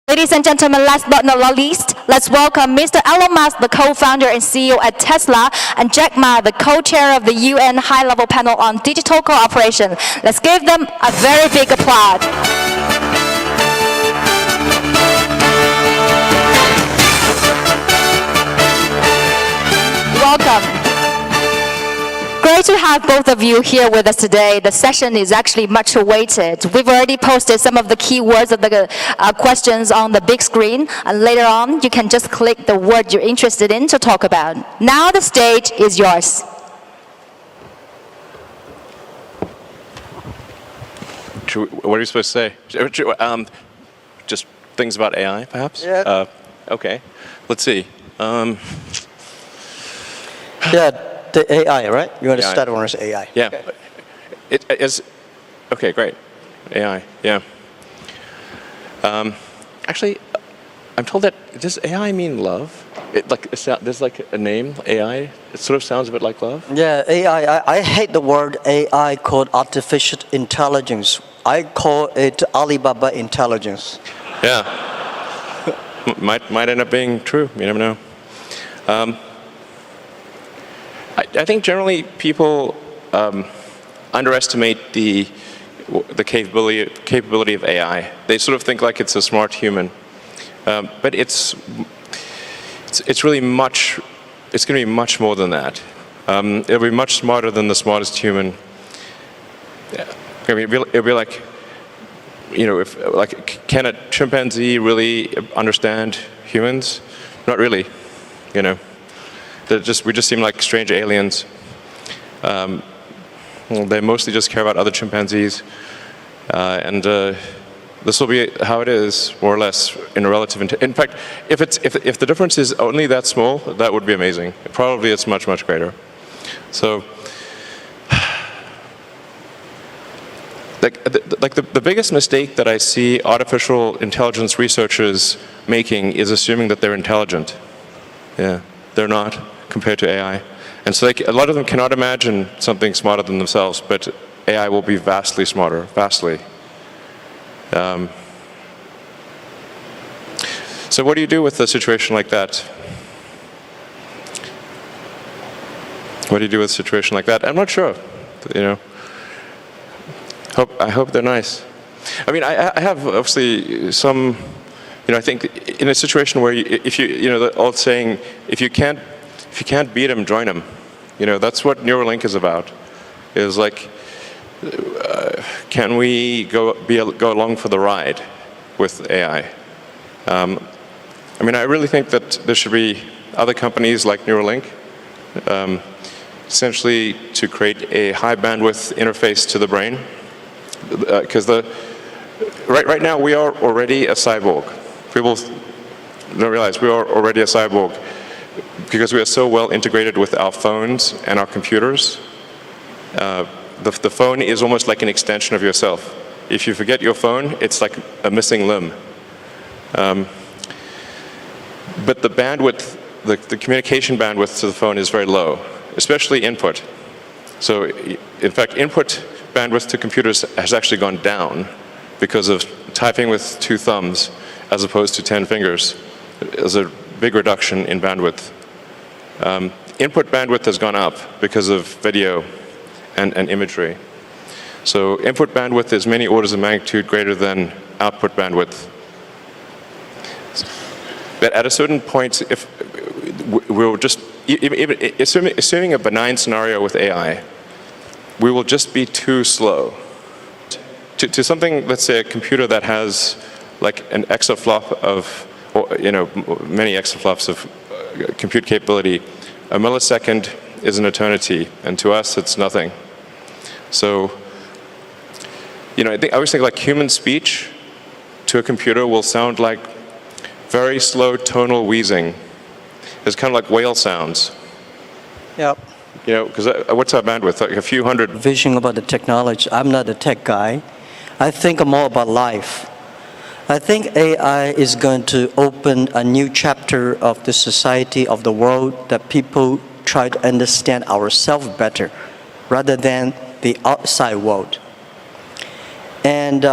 Ladies and gentlemen, last but not least, let's welcome Mr. Elon Musk, the co-founder and CEO at Tesla, and Jack Ma, the co-chair of the UN High-Level Panel on Digital Cooperation. Let's give them a very big applause. Welcome. Great to have both of you here with us today. The session is actually much awaited. We've already posted some of the keywords of the questions on the big screen, and later on you can just click the word you're interested in to talk about. Now the stage is yours. What are you supposed to say? Just things about AI, perhaps? Yeah. Okay. Let's see. Yeah, the AI, right? You want to AI. start on AI? Yeah. Okay. It is. Okay, great. AI. Yeah. Actually, I'm told that does AI mean love? There's like a name AI. It sort of sounds a bit like love. Yeah, AI. I hate the word AI called artificial intelligence. I call it Alibaba intelligence. Yeah. might end up being true. You never know. I think generally people underestimate the capability of AI. They sort of think like it's a smart human, but it's really much. It's going to be much more than that. It'll be much smarter than the smartest human. I mean, it'll be like, you know, can a chimpanzee really understand humans? Not really, you know. We just seem like strange aliens. They mostly just care about other chimpanzees, and this will be how it is, more or less, in a relative. In fact, if the difference is only that small, that would be amazing. Probably it's much greater. So, the biggest mistake that I see artificial intelligence researchers making is assuming that they're intelligent. Yeah, they're not, compared to AI. And so a lot of them cannot imagine something smarter than themselves, but AI will be vastly smarter, vastly. So what do you do with a situation like that? What do you do with a situation like that? I'm not sure, you know. I hope they're nice. I mean, I have obviously some, you know, I think in a situation where the old saying, if you can't beat them, join them. You know, that's what Neuralink is about. Is like, can we go along for the ride with AI? I mean, I really think that there should be other companies like Neuralink, essentially to create a high bandwidth interface to the brain, because right now we are already a cyborg. People don't realize we are already a cyborg because we are so well integrated with our phones and our computers. The phone is almost like an extension of yourself. If you forget your phone, it's like a missing limb. But the bandwidth, the communication bandwidth to the phone is very low, especially input. So, in fact, input bandwidth to computers has actually gone down because of typing with 2 thumbs as opposed to 10 fingers. There's a big reduction in bandwidth. Input bandwidth has gone up because of video and imagery. So input bandwidth is many orders of magnitude greater than output bandwidth. But at a certain point, if we'll just, assuming a benign scenario with AI, we will just be too slow. To something, let's say a computer that has like an exaflop of, or, you know, many exaflops of compute capability, a millisecond is an eternity, and to us it's nothing. So, you know, I always think like human speech to a computer will sound like very slow tonal wheezing. It's kind of like whale sounds. Yep. You know, because what's our bandwidth? Like a few hundred. Vision about the technology. I'm not a tech guy. I think more about life. I think AI is going to open a new chapter of the society, of the world, that people try to understand ourselves better rather than the outside world. And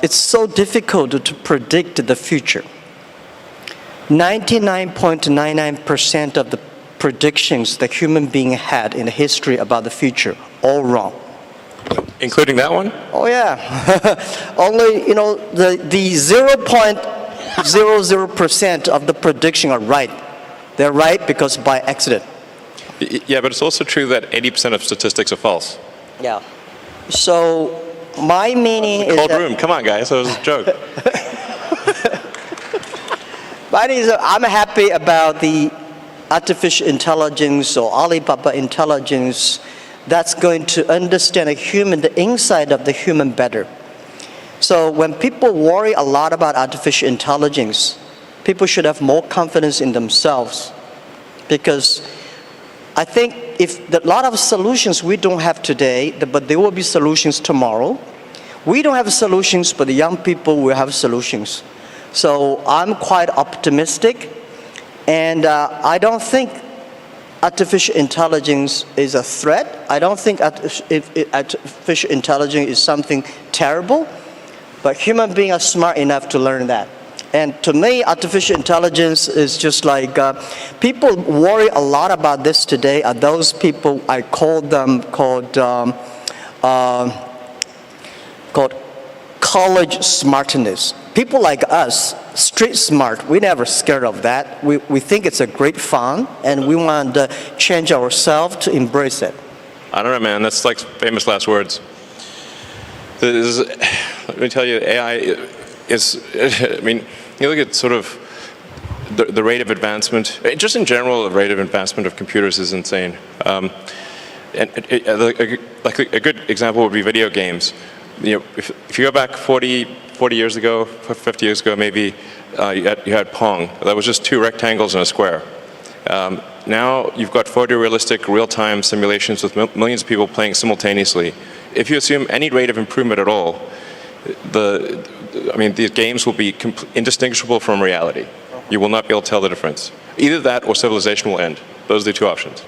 it's so difficult to predict the future. 99.99% of the predictions that human being had in the history about the future, all wrong. Including that one? Oh yeah, only the 0.00% of the prediction are right. They're right because by accident. Yeah, but it's also true that 80% of statistics are false. Yeah. So my meaning is Cold that, room, come on guys, that was a joke. my meaning is I'm happy about the artificial intelligence or Alibaba intelligence that's going to understand the inside of the human better. So when people worry a lot about artificial intelligence, people should have more confidence in themselves, because I think if a lot of solutions we don't have today, but there will be solutions tomorrow. We don't have solutions, but the young people will have solutions. So I'm quite optimistic, and I don't think artificial intelligence is a threat. I don't think artificial intelligence is something terrible, but human beings are smart enough to learn that. And to me, artificial intelligence is just like, people worry a lot about this today are those people, I call them called college smartness. People like us, street smart, we never scared of that. We think it's a great fun, and we want to change ourselves to embrace it. I don't know, man, that's like famous last words. Let me tell you, AI is, I mean, you look at sort of the rate of advancement, just in general, the rate of advancement of computers is insane. And like a good example would be video games. If you go back 40 years ago, 50 years ago maybe, you had Pong. That was just two rectangles and a square. Now you've got photorealistic real-time simulations with millions of people playing simultaneously. If you assume any rate of improvement at all, these games will be indistinguishable from reality. You will not be able to tell the difference. Either that or civilization will end. Those are the two options.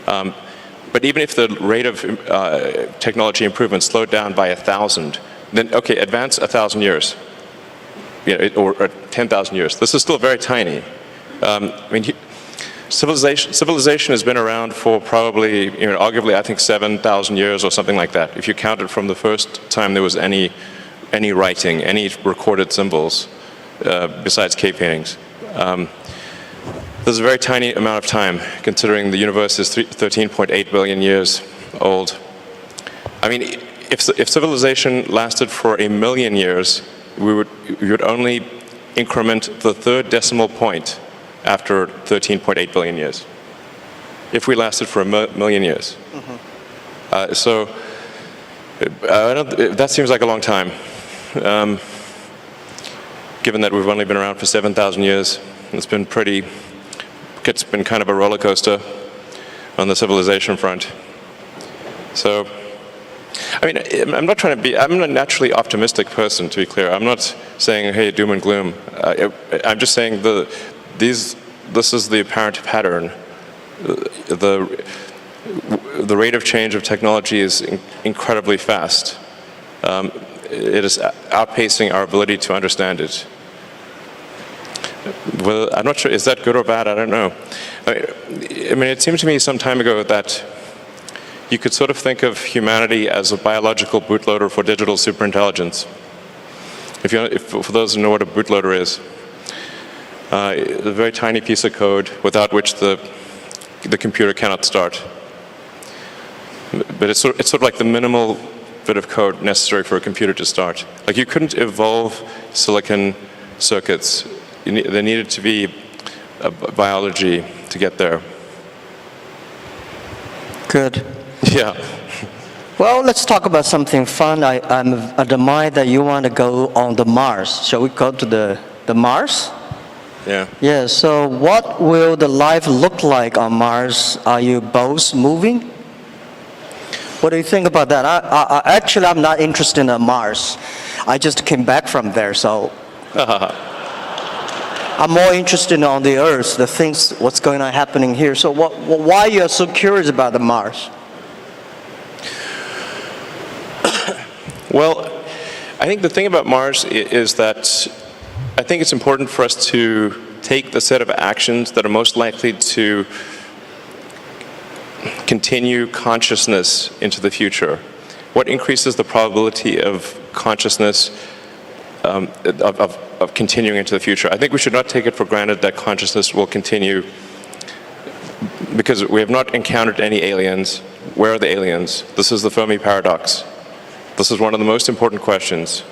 But even if the rate of technology improvement slowed down by 1,000, then okay, advance 1,000 years, or 10,000 years. This is still very tiny. Civilization has been around for probably, arguably, I think 7,000 years or something like that. If you count it from the first time there was any writing, any recorded symbols, besides cave paintings. There's a very tiny amount of time, considering the universe is 13.8 billion years old. I mean, if civilization lasted for 1 million years, we would only increment the third decimal point after 13.8 billion years, if we lasted for 1 million years. Mm-hmm. That seems like a long time, given that we've only been around for 7,000 years. It's been kind of a roller coaster on the civilization front. So, I mean, I'm a naturally optimistic person, to be clear. I'm not saying, hey, doom and gloom. I'm just saying this is the apparent pattern. The rate of change of technology is incredibly fast. It is outpacing our ability to understand it. Well, I'm not sure, is that good or bad? I don't know. I mean, it seemed to me some time ago that you could sort of think of humanity as a biological bootloader for digital superintelligence. For those who know what a bootloader is, a very tiny piece of code without which the computer cannot start. But it's sort of like the minimal bit of code necessary for a computer to start. Like, you couldn't evolve silicon circuits. There needed to be biology to get there. Good. Yeah. Well, let's talk about something fun. I admire that you want to go on the Mars. Shall we go to the Mars? Yeah. Yeah, so what will the life look like on Mars? Are you both moving? What do you think about that? Actually, I'm not interested in Mars. I just came back from there, so I'm more interested on the Earth, the things, what's going on happening here. So why are you so curious about the Mars? Well, I think the thing about Mars is that I think it's important for us to take the set of actions that are most likely to continue consciousness into the future. What increases the probability of consciousness of continuing into the future? I think we should not take it for granted that consciousness will continue because we have not encountered any aliens. Where are the aliens? This is the Fermi paradox. This is one of the most important questions.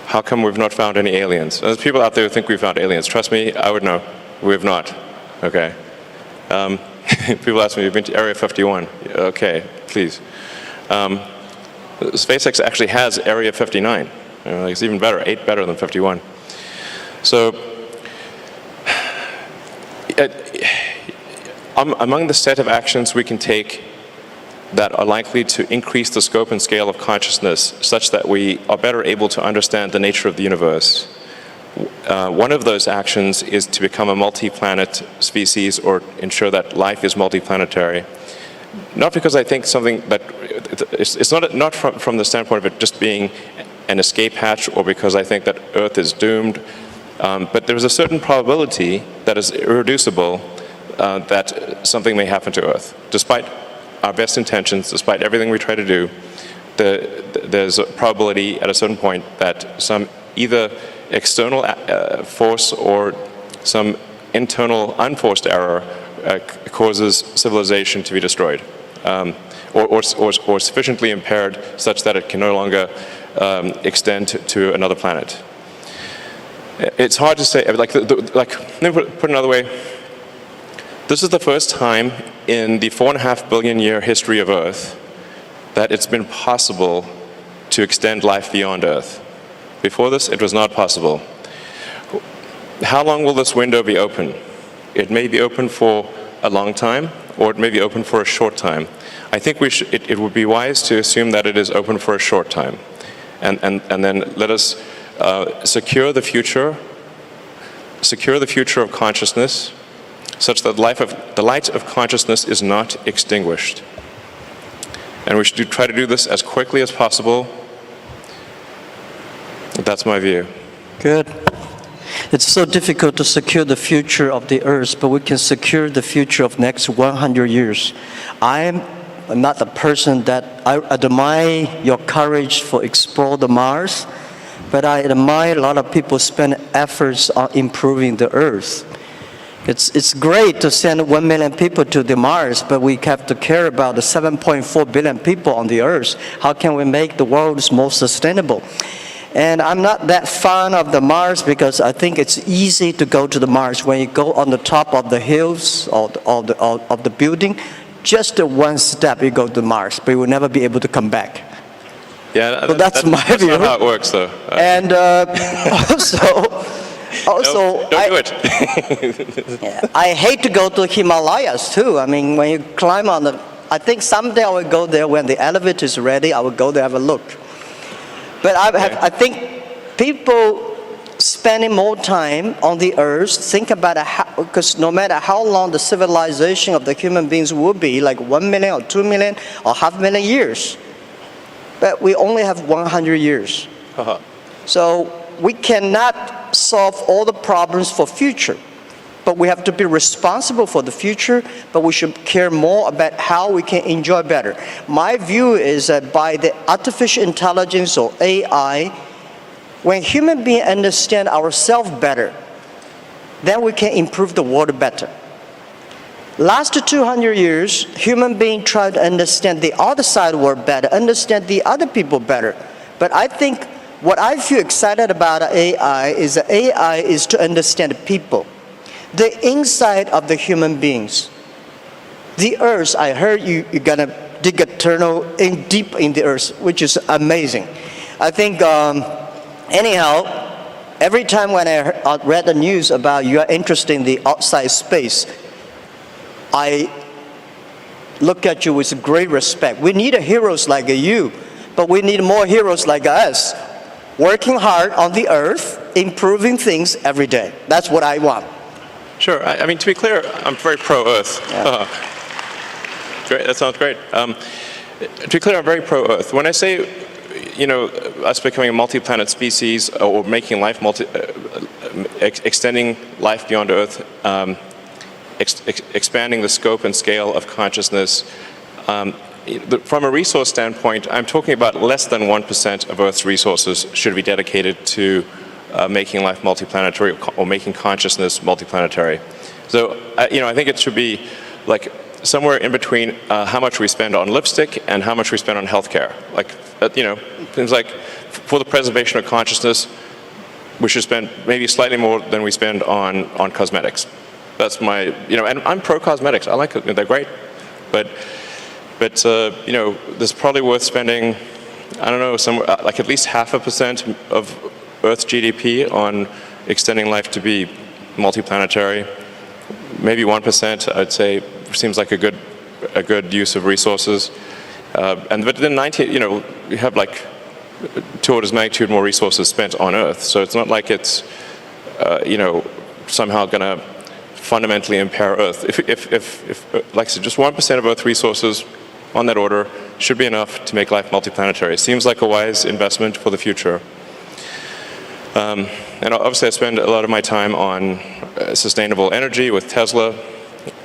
How come we've not found any aliens? There's people out there who think we've found aliens. Trust me, I would know. We have not. Okay. People ask me, you've been to Area 51. Okay, please. SpaceX actually has Area 59. It's even better, 8 better than 51. So, among the set of actions we can take that are likely to increase the scope and scale of consciousness such that we are better able to understand the nature of the universe, one of those actions is to become a multi-planet species or ensure that life is multi-planetary. Not because I think something that, it's not from the standpoint of it just being an escape hatch or because I think that Earth is doomed, but there's a certain probability that is irreducible that something may happen to Earth. Despite our best intentions, despite everything we try to do, there's a probability at a certain point that some either external force or some internal unforced error causes civilization to be destroyed, or sufficiently impaired such that it can no longer extend to another planet. It's hard to say. Let me put it another way. This is the first time in the 4.5 billion year history of Earth that it's been possible to extend life beyond Earth. Before this, it was not possible. How long will this window be open? It may be open for a long time, or it may be open for a short time. I think it would be wise to assume that it is open for a short time. And then let us secure the future of consciousness, such that the light of consciousness is not extinguished. And we should try to do this as quickly as possible. That's my view. Good. It's so difficult to secure the future of the Earth, but we can secure the future of next 100 years. I'm not the person that I admire your courage for explore the Mars, but I admire a lot of people spend efforts on improving the Earth. It's great to send 1 million people to the Mars, but we have to care about the 7.4 billion people on the Earth. How can we make the world more sustainable? And I'm not that fond of the Mars because I think it's easy to go to the Mars. When you go on the top of the hills of the building, just one step you go to Mars, but you will never be able to come back. Yeah, so that's my view. That's not how it works, though. And also, don't do it. I hate to go to Himalayas too. I mean, when you climb on the, I think someday I will go there when the elevator is ready. I will go there have a look. But I think people spending more time on the Earth, think about because no matter how long the civilization of the human beings will be, like 1 million or 2 million or 500,000 years, but we only have 100 years. So we cannot solve all the problems for future, but we have to be responsible for the future, but we should care more about how we can enjoy better. My view is that by the artificial intelligence or AI, when human beings understand ourselves better, then we can improve the world better. Last 200 years, human beings try to understand the other side of the world better, understand the other people better. But I think what I feel excited about AI is that AI is to understand people, the inside of the human beings. The Earth, I heard you're gonna dig a tunnel deep in the Earth, which is amazing. I think, anyhow, every time when I read the news about you are interested in the outside space, I look at you with great respect. We need heroes like you, but we need more heroes like us, working hard on the Earth, improving things every day. That's what I want. Sure. I mean, to be clear, I'm very pro-Earth. Yeah. Great. That sounds great. To be clear, I'm very pro-Earth. When I say us becoming a multi-planet species or making life extending life beyond Earth, expanding the scope and scale of consciousness. From a resource standpoint, I'm talking about less than 1% of Earth's resources should be dedicated to making life multiplanetary or making consciousness multiplanetary. So, I think it should be like somewhere in between how much we spend on lipstick and how much we spend on healthcare. Like, things like for the preservation of consciousness, we should spend maybe slightly more than we spend on cosmetics. That's my, and I'm pro cosmetics. I like it. They're great, but there's probably worth spending, I don't know, somewhere like at least 0.5% of Earth's GDP on extending life to be multiplanetary. Maybe 1%, I'd say, seems like a good use of resources. But then we have like 2 orders of magnitude more resources spent on Earth. So it's not like it's somehow going to fundamentally impair Earth. If like I said, just 1% of Earth resources on that order should be enough to make life multiplanetary. It seems like a wise investment for the future. And obviously I spend a lot of my time on sustainable energy with Tesla,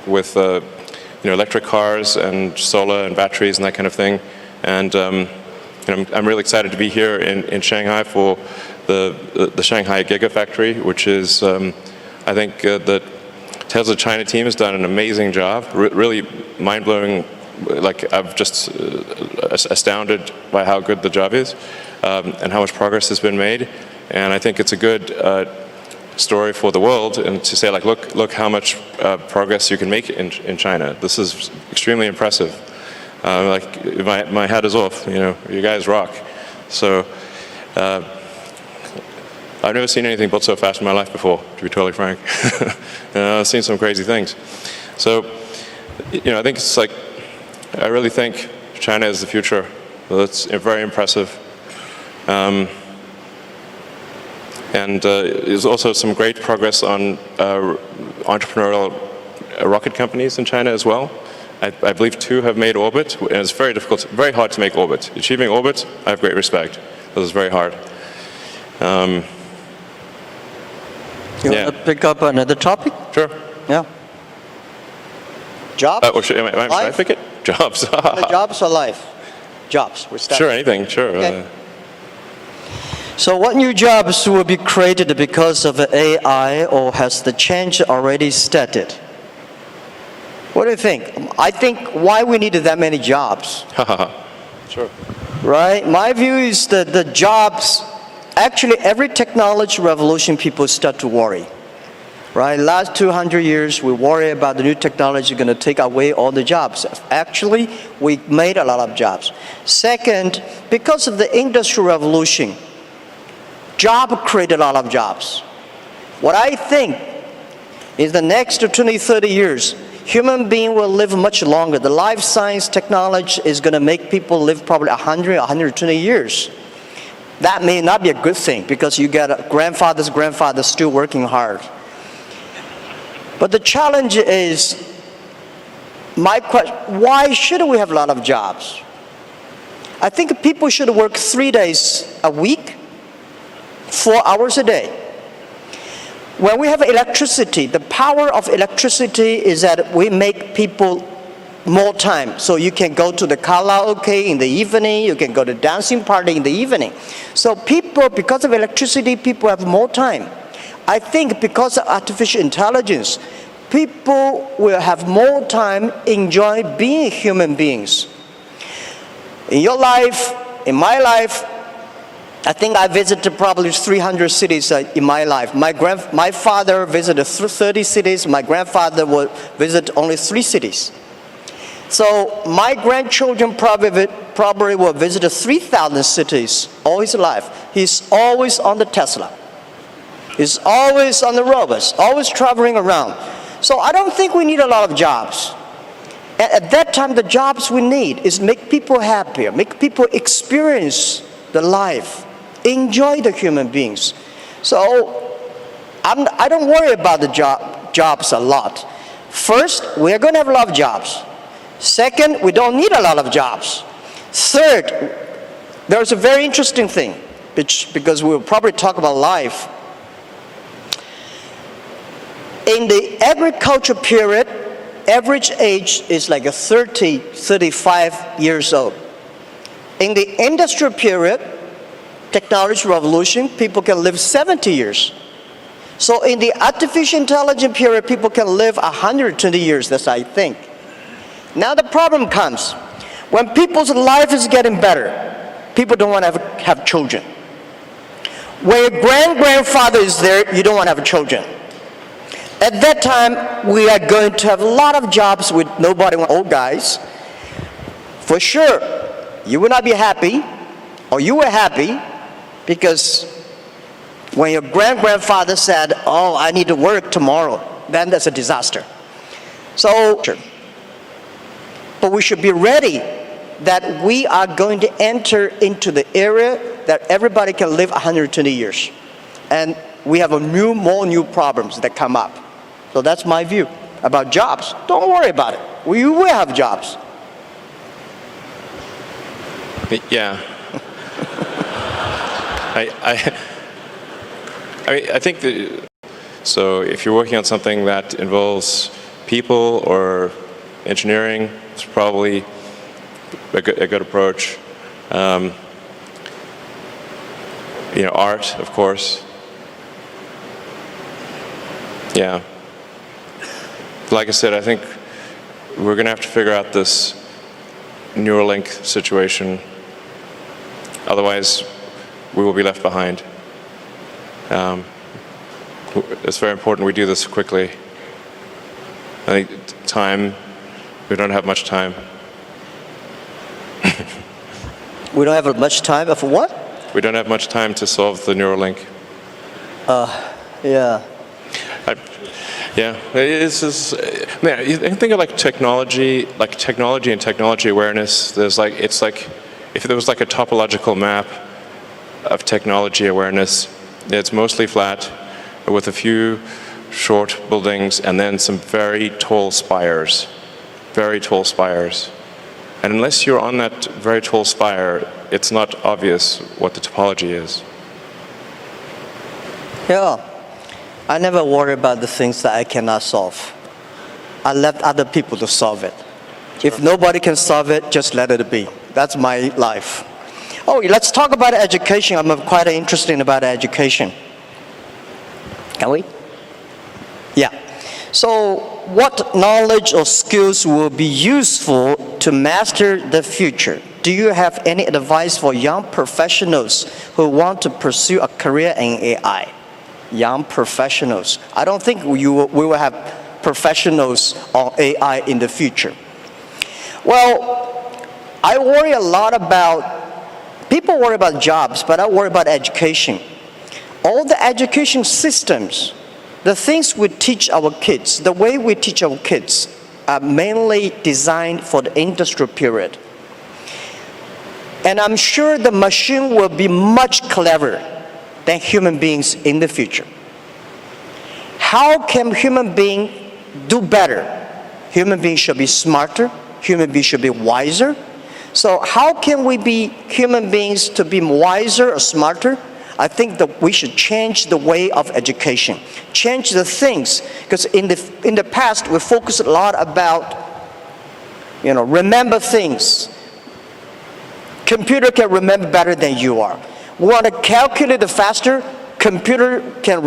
with electric cars and solar and batteries and that kind of thing. And I'm really excited to be here in Shanghai for the Shanghai Gigafactory, which is, I think the Tesla China team has done an amazing job, really mind-blowing. Like, I'm just astounded by how good the job is and how much progress has been made. And I think it's a good story for the world, and to say, like, look how much progress you can make in China. This is extremely impressive. Like, my hat is off. You guys rock. So I've never seen anything built so fast in my life before, to be totally frank. I've seen some crazy things. So, I think it's like, I really think China is the future. That's very impressive. And there's also some great progress on entrepreneurial rocket companies in China as well. I believe 2 have made orbit, and it's very difficult, very hard to make orbit. Achieving orbit, I have great respect. This is very hard. You want to pick up another topic? Sure. Yeah. Jobs? Should I pick it? Jobs. The jobs or life? Jobs. We're starting. Sure, anything, sure. Okay. So what new jobs will be created because of AI, or has the change already started? What do you think? I think why we needed that many jobs. Sure. Right? My view is that the jobs, actually every technology revolution people start to worry. Right? Last 200 years we worry about the new technology going to take away all the jobs. Actually, we made a lot of jobs. Second, because of the industrial revolution, job created a lot of jobs. What I think is the next 20, 30 years, human being will live much longer. The life science technology is going to make people live probably 100, 120 years. That may not be a good thing because you get a grandfather's grandfather still working hard. But the challenge is, my question, why should we have a lot of jobs? I think people should work 3 days a week, 4 hours a day. When we have electricity, the power of electricity is that we make people more time. So you can go to the karaoke in the evening, you can go to dancing party in the evening. So people, because of electricity, people have more time. I think because of artificial intelligence, people will have more time enjoy being human beings. In your life, in my life, I think I visited probably 300 cities in my life. My father visited 30 cities. My grandfather would visit only 3 cities. So my grandchildren probably will visit 3,000 cities all his life. He's always on the Tesla. He's always on the robots, always traveling around. So I don't think we need a lot of jobs. At that time, the jobs we need is make people happier, make people experience the life, enjoy the human beings. So I don't worry about the jobs a lot. First, we are going to have a lot of jobs. Second, we don't need a lot of jobs. Third, there's a very interesting thing, because we'll probably talk about life. In the agriculture period, average age is like 30, 35 years old. In the industrial period, technology revolution, people can live 70 years. So in the artificial intelligence period, people can live 120 years, that's I think. Now the problem comes, when people's life is getting better, people don't want to have children. When your grandfather is there, you don't want to have children. At that time, we are going to have a lot of jobs with nobody, old guys. For sure, you will not be happy, or you were happy, because when your grandfather said, oh, I need to work tomorrow, then that's a disaster. So, but we should be ready that we are going to enter into the era that everybody can live 120 years. And we have more new problems that come up. So that's my view about jobs. Don't worry about it. We will have jobs. Yeah. I think that, so if you're working on something that involves people or engineering, it's probably a good approach. Art, of course. Yeah. Like I said, I think we're going to have to figure out this Neuralink situation. Otherwise, we will be left behind. It's very important we do this quickly. I think we don't have much time. We don't have much time for what? We don't have much time to solve the Neuralink. Yeah. Yeah, you think of like technology and technology awareness. It's like if there was like a topological map of technology awareness, it's mostly flat with a few short buildings and then some very tall spires. And unless you're on that very tall spire, it's not obvious what the topology is. Yeah. I never worry about the things that I cannot solve. I left other people to solve it. Sure. If nobody can solve it, just let it be. That's my life. Oh, let's talk about education. I'm quite interested about education. Can we? Yeah. So what knowledge or skills will be useful to master the future? Do you have any advice for young professionals who want to pursue a career in AI? Young professionals. I don't think we will have professionals on AI in the future. Well, I worry a lot about, people worry about jobs, but I worry about education. All the education systems, the things we teach our kids, the way we teach our kids are mainly designed for the industrial period. And I'm sure the machine will be much cleverer than human beings in the future. How can human beings do better? Human beings should be smarter. Human beings should be wiser. So how can we be human beings to be wiser or smarter? I think that we should change the way of education, change the things, because in the past we focused a lot about, remember things. Computer can remember better than you are. We want to calculate faster, computer can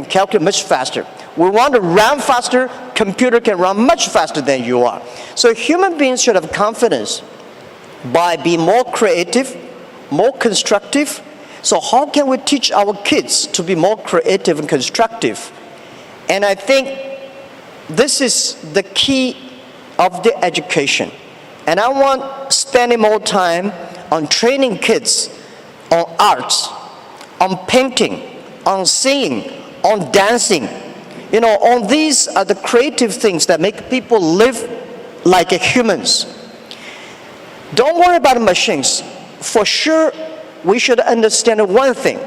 calculate much faster. We want to run faster, computer can run much faster than you are. So human beings should have confidence by being more creative, more constructive. So how can we teach our kids to be more creative and constructive? And I think this is the key of the education. And I want spending more time on training kids on arts, on painting, on singing, on dancing. On these are the creative things that make people live like humans. Don't worry about machines. For sure, we should understand one thing,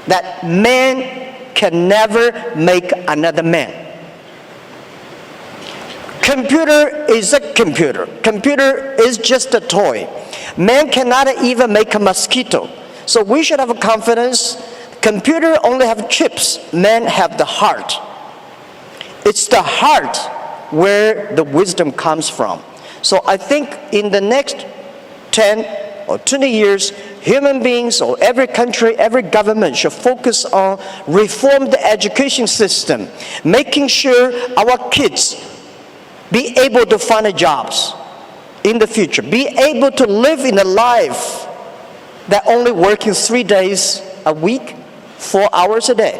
that man can never make another man. Computer is a computer. Computer is just a toy. Man cannot even make a mosquito. So we should have confidence. Computer only have chips. Man have the heart. It's the heart where the wisdom comes from. So I think in the next 10 or 20 years, human beings or every country, every government should focus on reform the education system, making sure our kids be able to find jobs in the future, be able to live in a life that only working 3 days a week, 4 hours a day.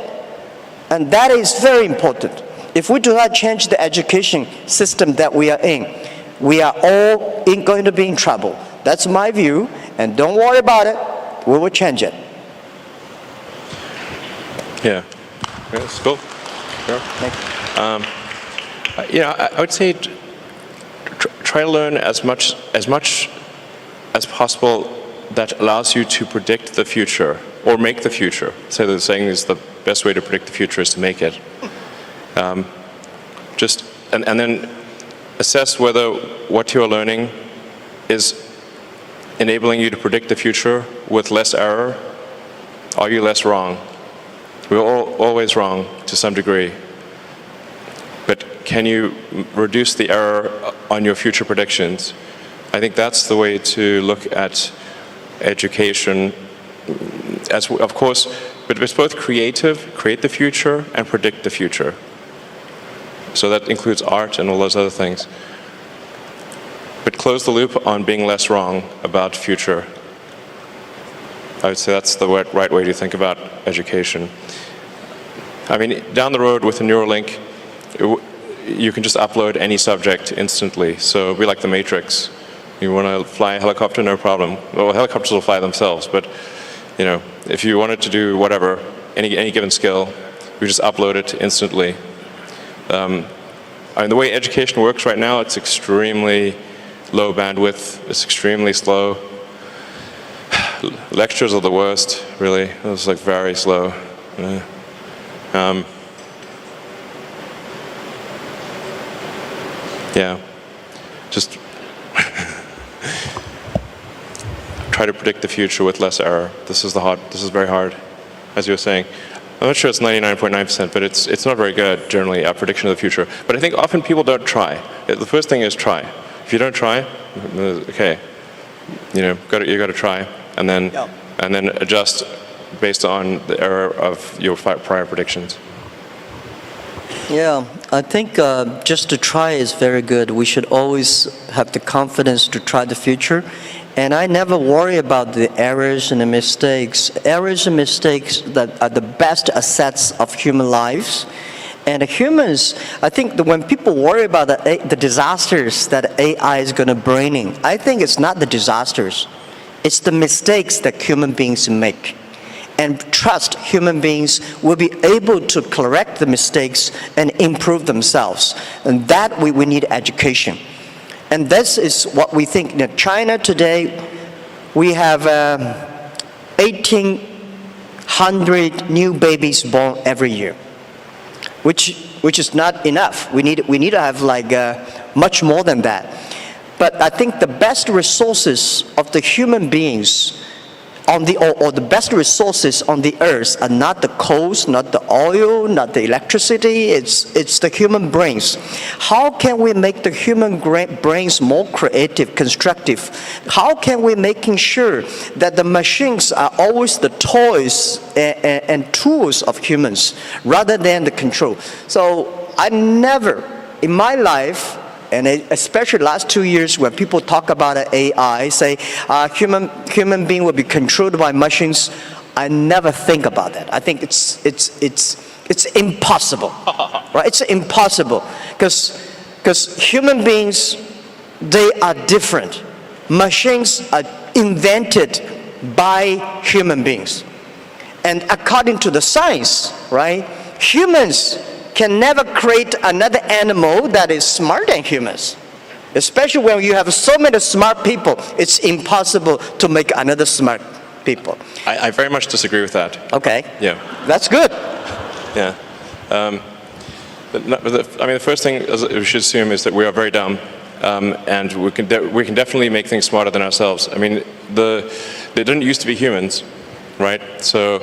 And that is very important. If we do not change the education system that we are in, we are all going to be in trouble. That's my view, and don't worry about it. We will change it. Yeah. That's cool. Sure. Thank you. I would say try to learn as much as possible that allows you to predict the future or make the future. So they're saying is the best way to predict the future is to make it. And then assess whether what you're learning is enabling you to predict the future with less error. Are you less wrong? We're always wrong to some degree. But can you reduce the error on your future predictions? I think that's the way to look at education. As of course, but it's both creative, create the future, and predict the future. So that includes art and all those other things. But close the loop on being less wrong about future. I would say that's the right way to think about education. I mean, down the road with a Neuralink, you can just upload any subject instantly. So it'll be like the Matrix. You want to fly a helicopter, no problem. Well, helicopters will fly themselves, but if you wanted to do whatever, any given skill, you just upload it instantly. I mean, the way education works right now, it's extremely low bandwidth. It's extremely slow. Lectures are the worst, really. It's like very slow. Yeah, just try to predict the future with less error. This is very hard, as you were saying. I'm not sure it's 99.9%, but it's not very good, generally, at prediction of the future. But I think often people don't try. The first thing is try. If you don't try, okay, you got to try, and then adjust based on the error of your prior predictions. Yeah, I think just to try is very good. We should always have the confidence to try the future. And I never worry about the errors and the mistakes. Errors and mistakes that are the best assets of human lives. And humans, I think that when people worry about the disasters that AI is going to bring in, I think it's not the disasters. It's the mistakes that human beings make. And trust human beings will be able to correct the mistakes and improve themselves. And that we need education. And this is what we think. In China today, we have 1,800 new babies born every year, which is not enough. We need to have like much more than that. But I think the best resources of the human beings or the best resources on the earth are not the coals, not the oil, not the electricity, it's the human brains. How can we make the human brains more creative, constructive? How can we making sure that the machines are always the toys and tools of humans rather than the control? So I never, in my life, and especially last 2 years when people talk about AI, say human being will be controlled by machines, I never think about that. I think it's impossible, right? It's impossible because human beings, they are different. Machines are invented by human beings, and according to the science, right? Humans can never create another animal that is smarter than humans. Especially when you have so many smart people, it's impossible to make another smart people. I very much disagree with that. Okay. Yeah. That's good. Yeah. The first thing we should assume is that we are very dumb. and we can definitely make things smarter than ourselves. I mean, they didn't used to be humans, right? So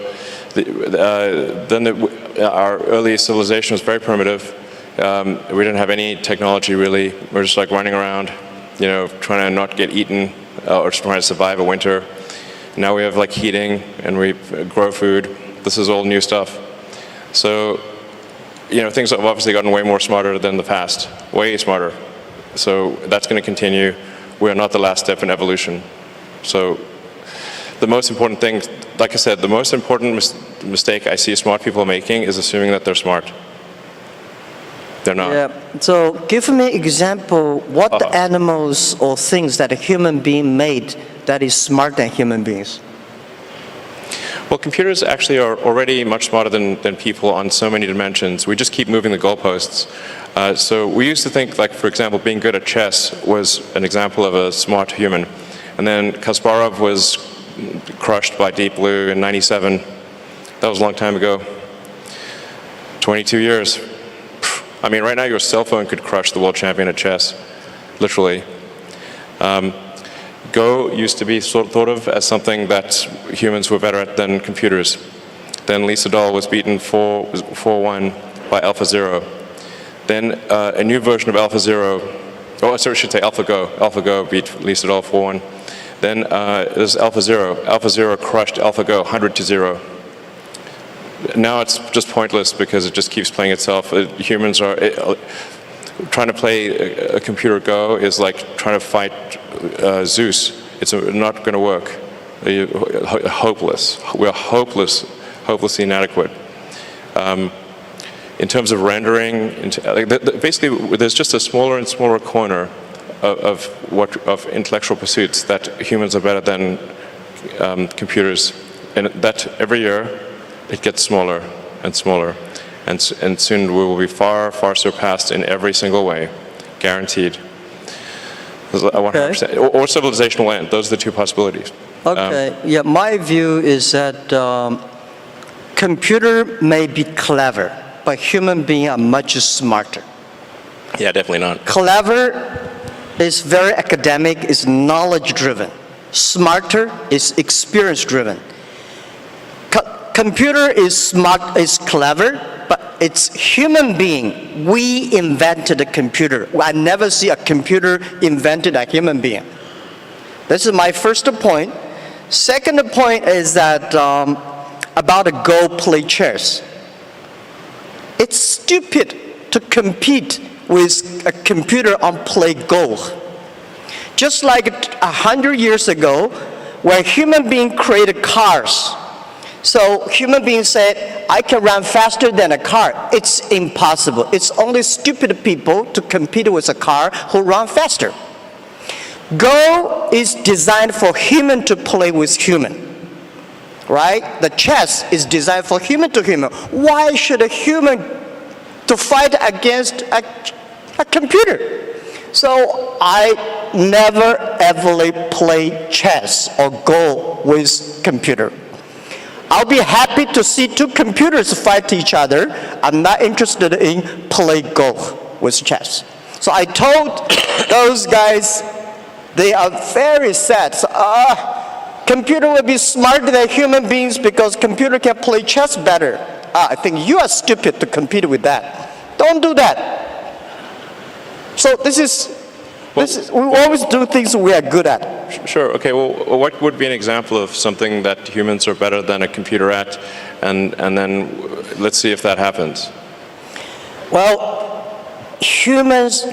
our early civilization was very primitive. We didn't have any technology really. We're just like running around, you know, trying to not get eaten or just trying to survive a winter. Now we have like heating and we grow food. This is all new stuff. So, you know, things have obviously gotten way more smarter than the past, way smarter. So that's going to continue. We are not the last step in evolution. So the most important thing, like I said, the most important mistake I see smart people making is assuming that they're smart. They're not. Yeah. So give me an example, what the animals or things that a human being made that is smarter than human beings? Well, computers actually are already much smarter than people on so many dimensions. We just keep moving the goalposts. So we used to think, like, for example, being good at chess was an example of a smart human. And then Kasparov was crushed by Deep Blue in '97. That was a long time ago. 22 years. I mean, right now your cell phone could crush the world champion at chess, literally. Go used to be thought of as something that humans were better at than computers. Then Lee Sedol was beaten 4-1 by AlphaZero. Then a new version of AlphaZero, oh, sorry, I should say AlphaGo. AlphaGo beat Lee Sedol 4-1. Then there's AlphaZero. AlphaZero crushed AlphaGo 100-0. Now it's just pointless because it just keeps playing itself. Humans are trying to play a computer Go is like trying to fight Zeus. It's not going to work. Hopeless. We're hopelessly inadequate. In terms of rendering, basically, there's just a smaller and smaller corner of intellectual pursuits that humans are better than computers, and that every year it gets smaller and smaller, and soon we will be far, far surpassed in every single way, guaranteed. 100%. Or civilization will end. Those are the two possibilities. Okay. Yeah, my view is that computer may be clever, but human beings are much smarter. Yeah, definitely not. Clever is very academic, is knowledge-driven. Smarter is experience-driven. Computer is smart, is clever, but it's human being. We invented a computer. I never see a computer invented a human being. This is my first point. Second point is that about a Go play chess. It's stupid to compete with a computer on play Go. Just like 100 years ago, when human beings created cars, so human beings said, I can run faster than a car. It's impossible. It's only stupid people to compete with a car who run faster. Go is designed for human to play with human, right? The chess is designed for human to human. Why should a human to fight against a computer? So I never ever play chess or Go with computer. I'll be happy to see two computers fight each other. I'm not interested in play Go with chess. So I told those guys, they are very sad. So, computer will be smarter than human beings because computer can play chess better. I think you are stupid to compete with that. Don't do that. So this is we always do things we are good at. Sure. Okay. Well, what would be an example of something that humans are better than a computer at, and then let's see if that happens. Well,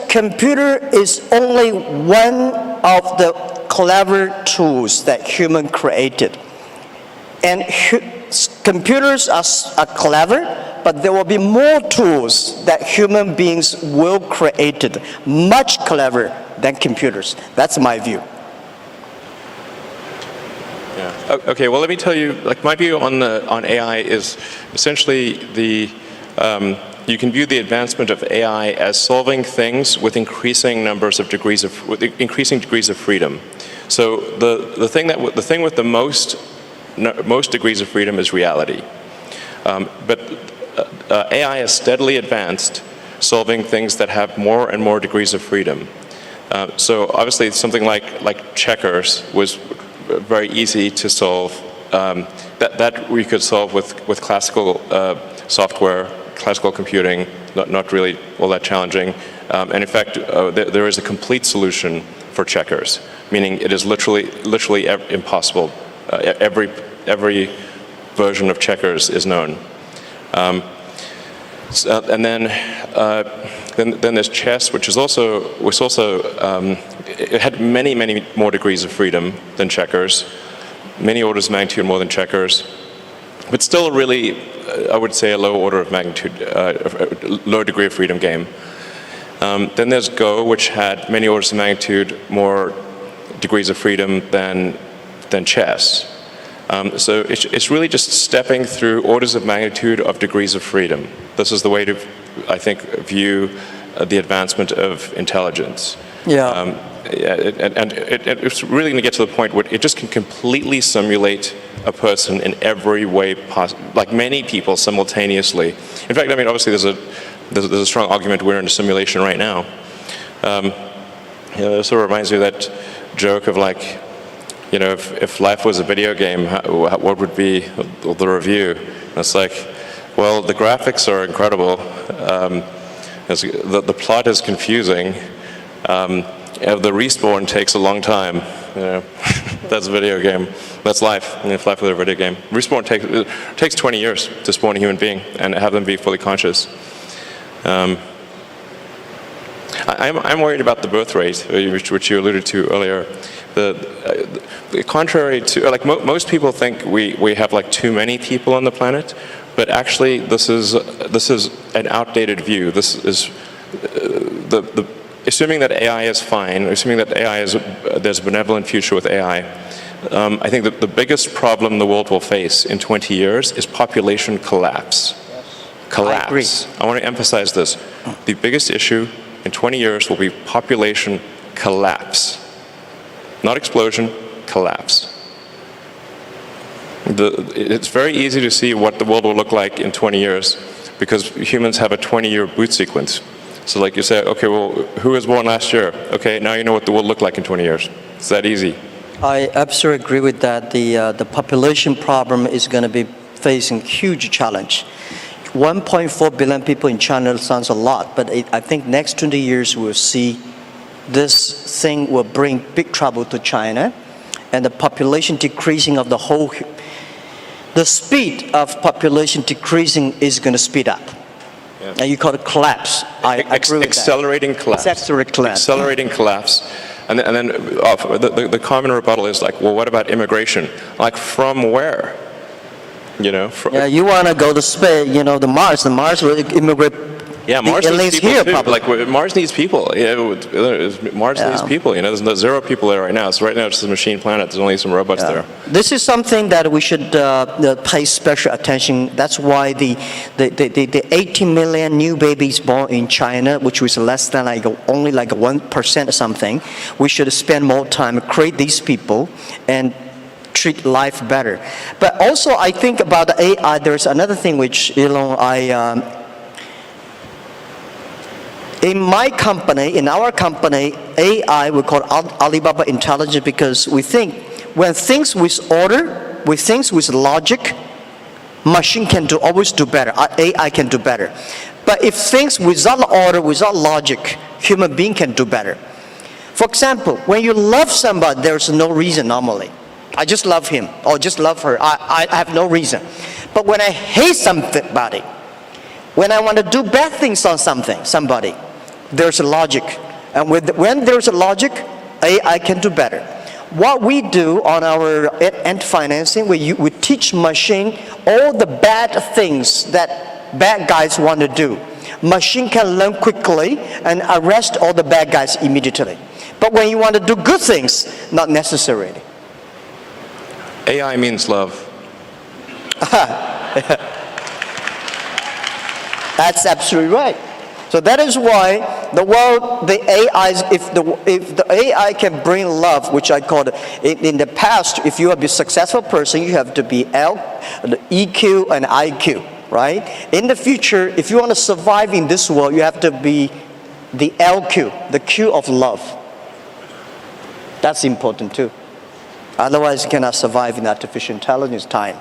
computer is only one of the clever tools that human created, and computers are clever. But there will be more tools that human beings will create, much clever than computers. That's my view. Yeah. Okay. Well, let me tell you. Like my view on AI is essentially you can view the advancement of AI as solving things with increasing degrees of freedom. So the thing with the most degrees of freedom is reality. But AI has steadily advanced, solving things that have more and more degrees of freedom. So obviously something like checkers was very easy to solve. That we could solve with classical software, classical computing, not really all that challenging. And in fact, there is a complete solution for checkers, meaning it is literally impossible. Every version of checkers is known. And then there's chess, which also it had many more degrees of freedom than checkers, many orders of magnitude more than checkers, but still really, I would say, a low order of magnitude, low degree of freedom game. Then there's Go, which had many orders of magnitude more degrees of freedom than chess. So it's really just stepping through orders of magnitude of degrees of freedom. This is the way to, I think, view the advancement of intelligence. Yeah. And it's really going to get to the point where it just can completely simulate a person in every way possible, like many people simultaneously. In fact, I mean, obviously there's a strong argument we're in a simulation right now. It sort of reminds me of that joke of like, if life was a video game, what would be the review? And it's like, well, the graphics are incredible. The plot is confusing. The respawn takes a long time. That's a video game. That's life. If life was a video game, respawn takes 20 years to spawn a human being and have them be fully conscious. I'm worried about the birth rate, which you alluded to earlier. Contrary to, like most people think we have like too many people on the planet, but actually this is an outdated view. This is assuming that AI is fine, assuming that there's a benevolent future with AI. I think that the biggest problem the world will face in 20 years is population collapse. Collapse. I agree. I want to emphasize this. The biggest issue in 20 years will be population collapse. Not explosion, collapse. It's very easy to see what the world will look like in 20 years because humans have a 20-year boot sequence. So like you say, okay, well, who was born last year? Okay, now you know what the world looked like in 20 years. It's that easy. I absolutely agree with that. The population problem is going to be facing huge challenge. 1.4 billion people in China sounds a lot, but I think next 20 years we'll see this thing will bring big trouble to China, and the population decreasing of the speed of population decreasing is going to speed up. Yeah. And you call it collapse. I agree with accelerating that. collapse. Accelerating collapse. Accelerating collapse. And then the common rebuttal is like, well, what about immigration? Like, from where? Yeah, you want to go to space, the Mars will immigrate. Yeah, Mars needs people here, too. probably. Like, Mars needs people. Mars needs people. There's no 0 people there right now. So right now it's a machine planet. There's only some robots there. This is something that we should pay special attention. That's why the 18 million new babies born in China, which was less than only 1% or something, we should spend more time to create these people and treat life better. But also I think about the AI, there's another thing which, in my company, in our company, AI, we call Alibaba Intelligence because we think when things with order, with things with logic, machine can always do better, AI can do better. But if things without order, without logic, human being can do better. For example, when you love somebody, there's no reason normally. I just love him or just love her. I have no reason. But when I hate somebody, when I want to do bad things on somebody, there's a logic. And when there's a logic, AI can do better. What we do on our end financing, we teach machine all the bad things that bad guys want to do. Machine can learn quickly and arrest all the bad guys immediately. But when you want to do good things, not necessarily. AI means love. That's absolutely right. So that is why the world, the AIs, if the AI can bring love, which I call it, in the past, if you are a successful person, you have to be EQ and IQ, right? In the future, if you want to survive in this world, you have to be the LQ, the Q of love. That's important too. Otherwise, you cannot survive in artificial intelligence time.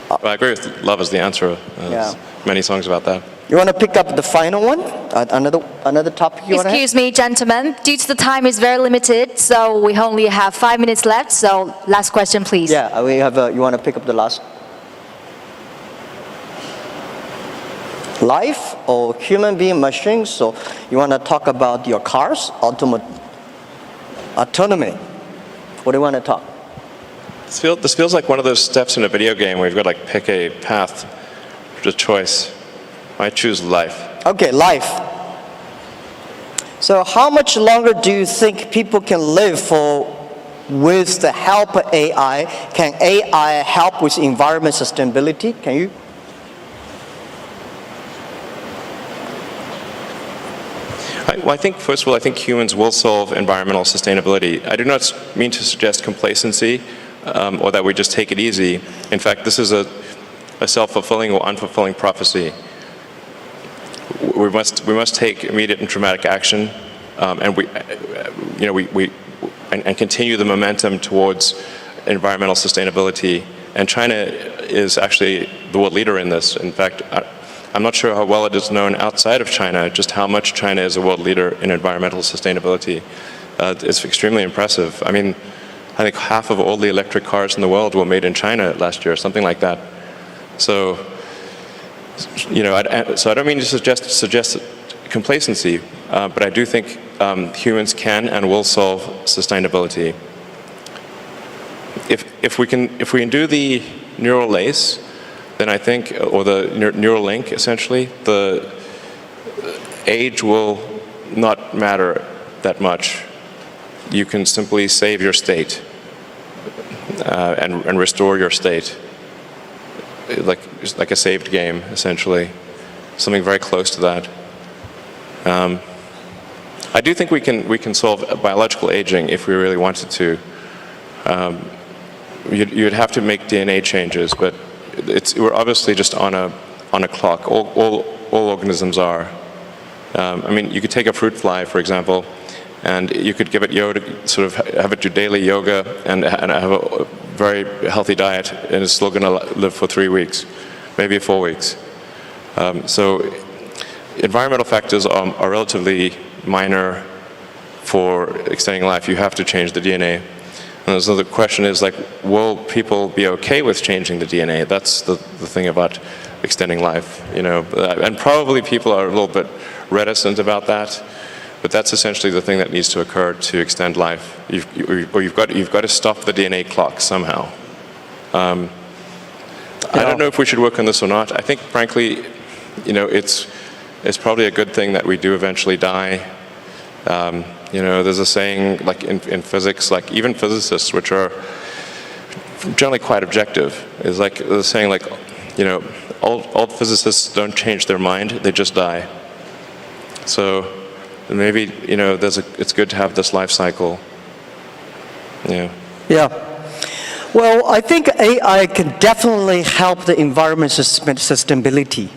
Well, I agree with love is the answer. There's many songs about that. You want to pick up the final one? Another topic you want to have? Excuse me, gentlemen. Due to the time is very limited, so we only have 5 minutes left. So last question, please. Yeah, we have. You want to pick up the last? Life or human being machines? So you want to talk about your cars, autonomy? What do you want to talk? This feels like one of those steps in a video game where you've got to like pick a path, a choice. I choose life. Okay, life. So how much longer do you think people can live with the help of AI? Can AI help with environment sustainability? Can you? I think, first of all, I think humans will solve environmental sustainability. I do not mean to suggest complacency or that we just take it easy. In fact, this is a self-fulfilling or unfulfilling prophecy. We must take immediate and dramatic action, and and continue the momentum towards environmental sustainability. And China is actually the world leader in this. In fact, I'm not sure how well it is known outside of China, just how much China is a world leader in environmental sustainability. It's extremely impressive. I mean, I think half of all the electric cars in the world were made in China last year, something like that. So, so I don't mean to suggest complacency, but I do think humans can and will solve sustainability. If we can do the neural lace, then I think, or the neural link, essentially, the age will not matter that much. You can simply save your state and restore your state, like a saved game, essentially, something very close to that. I do think we can solve biological aging if we really wanted to. You'd have to make DNA changes, but we're obviously just on a clock. All organisms are. I mean, you could take a fruit fly, for example, and you could give it yoga, sort of have it do daily yoga and have a very healthy diet, and it's still going to live for 3 weeks, maybe 4 weeks. So environmental factors are relatively minor for extending life. You have to change the DNA. And so the question is, like, will people be okay with changing the DNA? That's the thing about extending life, and probably people are a little bit reticent about that, but that's essentially the thing that needs to occur to extend life. You've got to stop the DNA clock somehow. I don't know if we should work on this or not. I think, frankly, it's probably a good thing that we do eventually die. There's a saying, like in physics, like even physicists, which are generally quite objective, is like the saying, like, all physicists don't change their mind; they just die. So maybe it's good to have this life cycle. Yeah. Yeah. Well, I think AI can definitely help the environment sustainability.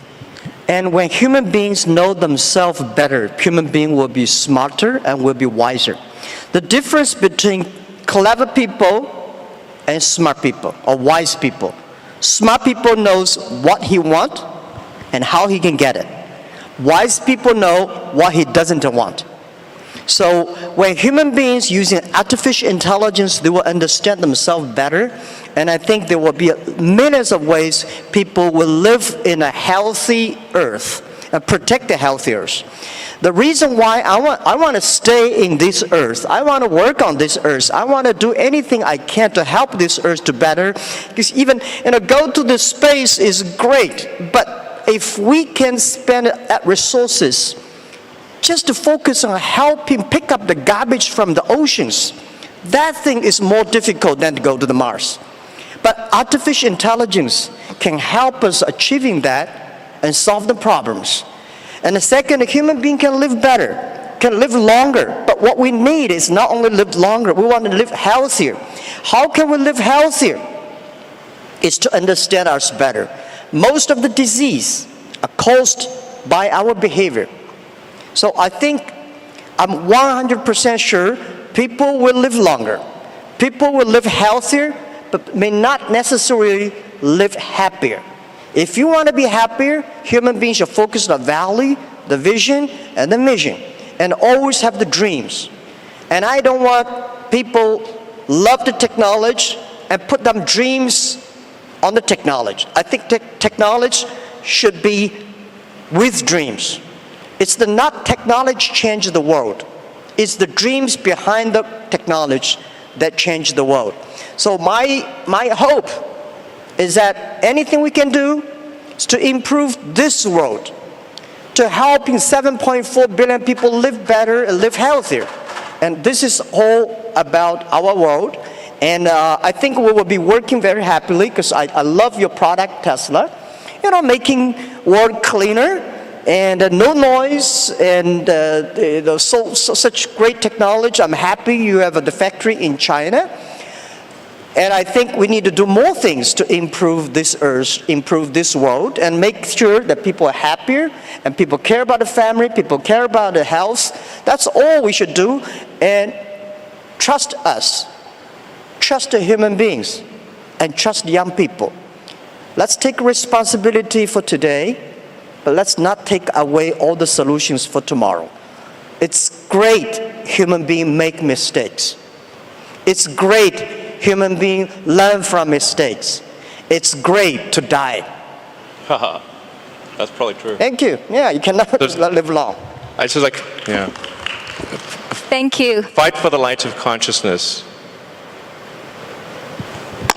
And when human beings know themselves better, human beings will be smarter and will be wiser. The difference between clever people and smart people, or wise people. Smart people knows what he wants and how he can get it. Wise people know what he doesn't want. So when human beings using artificial intelligence, they will understand themselves better. And I think there will be millions of ways people will live in a healthy earth and protect the healthy earth. The reason why I want to stay in this earth, I want to work on this earth, I want to do anything I can to help this earth to better. Because even go to the space is great, but if we can spend resources just to focus on helping pick up the garbage from the oceans, that thing is more difficult than to go to the Mars. But artificial intelligence can help us achieving that and solve the problems. And the second, a human being can live better, can live longer. But what we need is not only live longer, we want to live healthier. How can we live healthier? It's to understand us better. Most of the disease are caused by our behavior. So I think I'm 100% sure people will live longer. People will live healthier, but may not necessarily live happier. If you want to be happier, human beings should focus on the value, the vision, and the mission, and always have the dreams. And I don't want people love the technology and put them dreams on the technology. I think technology should be with dreams. It's not technology change the world. It's the dreams behind the technology that change the world. So my hope is that anything we can do is to improve this world, to helping 7.4 billion people live better and live healthier. And this is all about our world. And I think we will be working very happily because I love your product, Tesla. You know, making world cleaner and no noise and such great technology. I'm happy you have the factory in China. And I think we need to do more things to improve this earth, improve this world, and make sure that people are happier and people care about the family, people care about the health. That's all we should do. And trust us. Trust the human beings and trust young people. Let's take responsibility for today, but let's not take away all the solutions for tomorrow. It's great human beings make mistakes. It's great human beings learn from mistakes. It's great to die. Haha, that's probably true. Thank you. Yeah, you cannot live long. I just like, yeah. Thank you. Fight for the light of consciousness.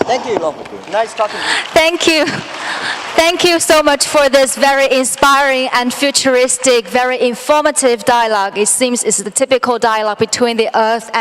Thank you, Elon. Nice talking to you. Thank you. Thank you so much for this very inspiring and futuristic, very informative dialogue. It seems it's the typical dialogue between the Earth and